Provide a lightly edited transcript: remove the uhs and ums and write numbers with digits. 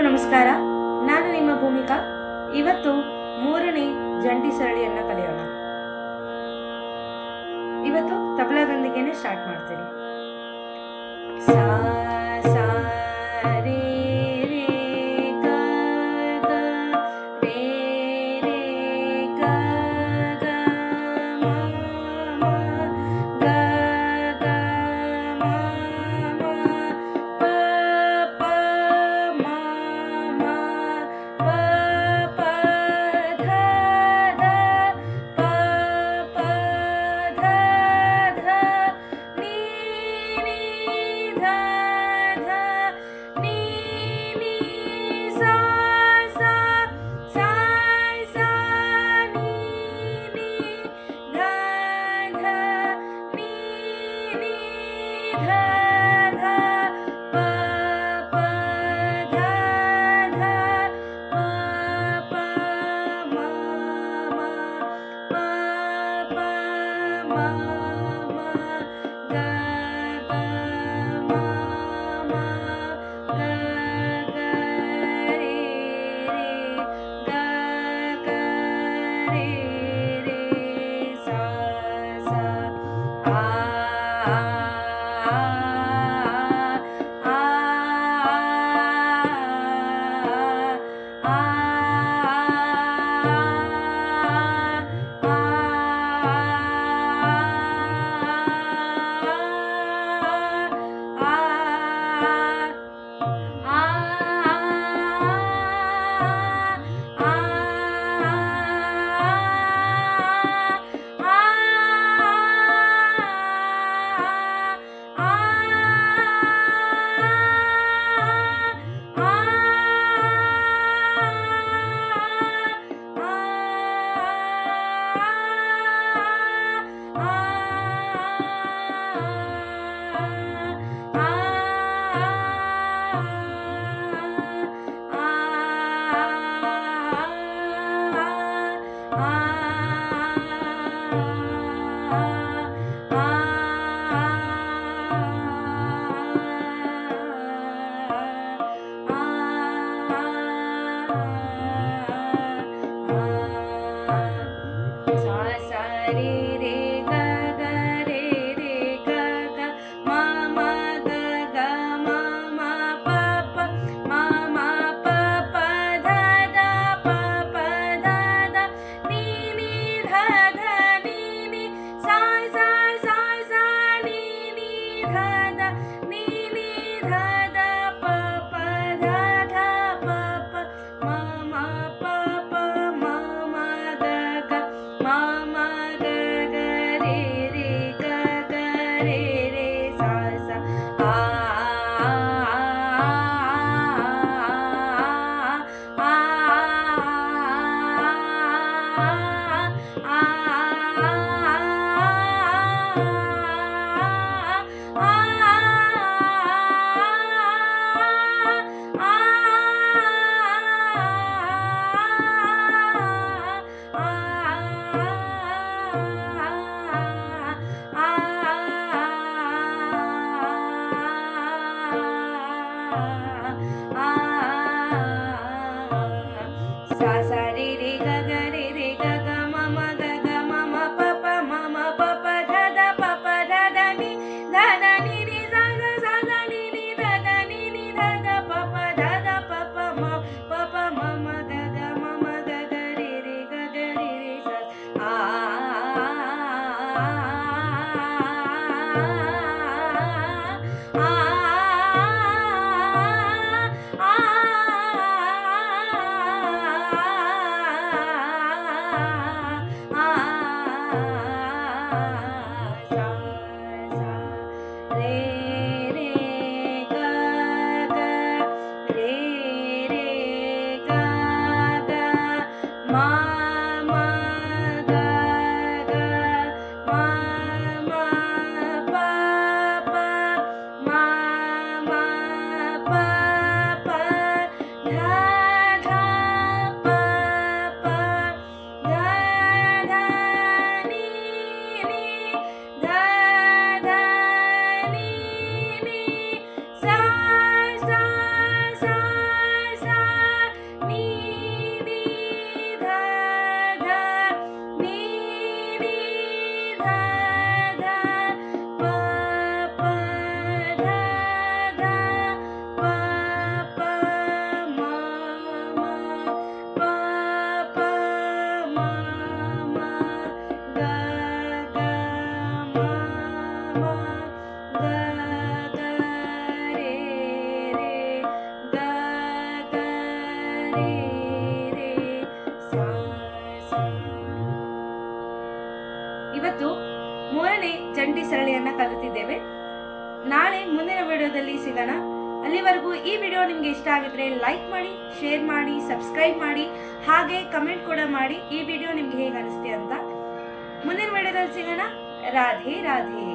ನಮಸ್ಕಾರ, ನಾನು ನಿಮ್ಮ ಭೂಮಿಕಾ. ಇವತ್ತು ಮೂರನೇ ಜಂಟಿ ಸರಳಿಯನ್ನ ಕಲಿಯೋಣ. ಇವತ್ತು ತಬಲಾದೊಂದಿಗೆನೆ ಸ್ಟಾರ್ಟ್ ಮಾಡ್ತೀನಿ. ಸಾ ಸಾ ರೇ ರೇ ಗ ಗ ರೇ ರೇ ಗ ಗ ಮ ಮ ಗ ಗ ಮ ಮ ಪ ಪ ಮ ಮ ಪ ಪ ಧ ಧ ಪ ಪ ಧ ಧ ನೀ ನೀ ಧ ನಾಳೆ ಮುಂದಿನ ವಿಡಿಯೋದಲ್ಲಿ ಸಿಗೋಣ. ಅಲ್ಲಿವರೆಗೂ ಈ ವಿಡಿಯೋ ನಿಮಗೆ ಇಷ್ಟ ಆಗಿದ್ರೆ ಲೈಕ್ ಮಾಡಿ, ಶೇರ್ ಮಾಡಿ, ಸಬ್ಸ್ಕ್ರೈಬ್ ಮಾಡಿ, ಹಾಗೆ ಕಮೆಂಟ್ ಕೂಡ ಮಾಡಿ ಈ ವಿಡಿಯೋ ನಿಮ್ಗೆ ಹೇಗೆ ಅನಿಸ್ತೆ ಅಂತ. ಮುಂದಿನ ವಿಡಿಯೋದಲ್ಲಿ ಸಿಗೋಣ. ರಾಧೆ ರಾಧೆ.